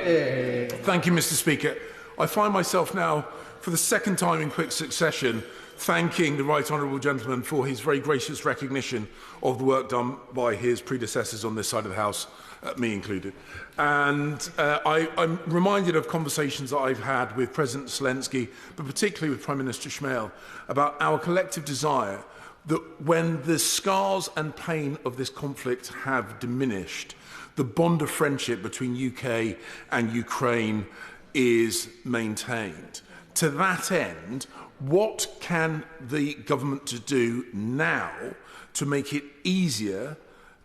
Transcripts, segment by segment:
Thank you, Mr. Speaker. I find myself now, for the second time in quick succession, thanking the right honourable gentleman for his very gracious recognition of the work done by his predecessors on this side of the House, me included. And I'm reminded of conversations that I've had with President Zelensky, but particularly with Prime Minister Schmel, about our collective desire that when the scars and pain of this conflict have diminished, the bond of friendship between UK and Ukraine is maintained. To that end, what can the government do now to make it easier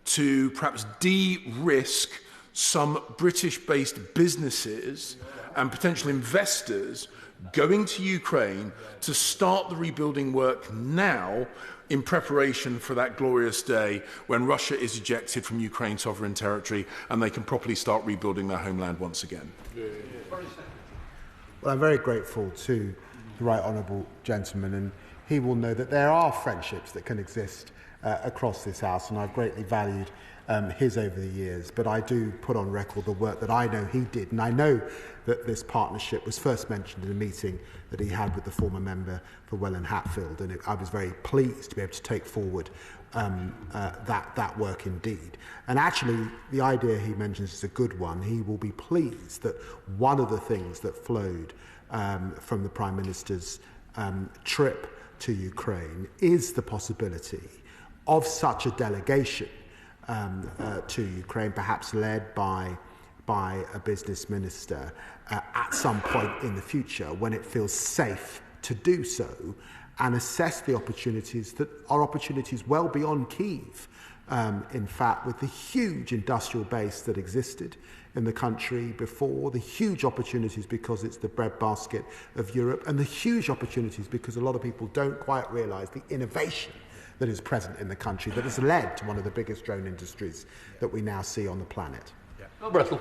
to perhaps de-risk some British-based businesses and potential investors going to Ukraine to start the rebuilding work now in preparation for that glorious day when Russia is ejected from Ukraine's sovereign territory and they can properly start rebuilding their homeland once again? Well, I'm very grateful to the right honourable gentleman, and he will know that there are friendships that can exist across this House, and I've greatly valued his over the years. But I do put on record the work that I know he did, and I know that this partnership was first mentioned in a meeting that he had with the former member for Welland Hatfield, and I was very pleased to be able to take forward that work indeed. And actually, the idea he mentions is a good one. He will be pleased that one of the things that flowed from the Prime Minister's trip to Ukraine is the possibility of such a delegation to Ukraine, perhaps led by a business minister at some point in the future when it feels safe to do so, and assess the opportunities that are opportunities well beyond Kyiv. In fact, with the huge industrial base that existed in the country before, the huge opportunities because it's the breadbasket of Europe, and the huge opportunities because a lot of people don't quite realise the innovation that is present in the country that has led to one of the biggest drone industries that we now see on the planet. Bill Brittle.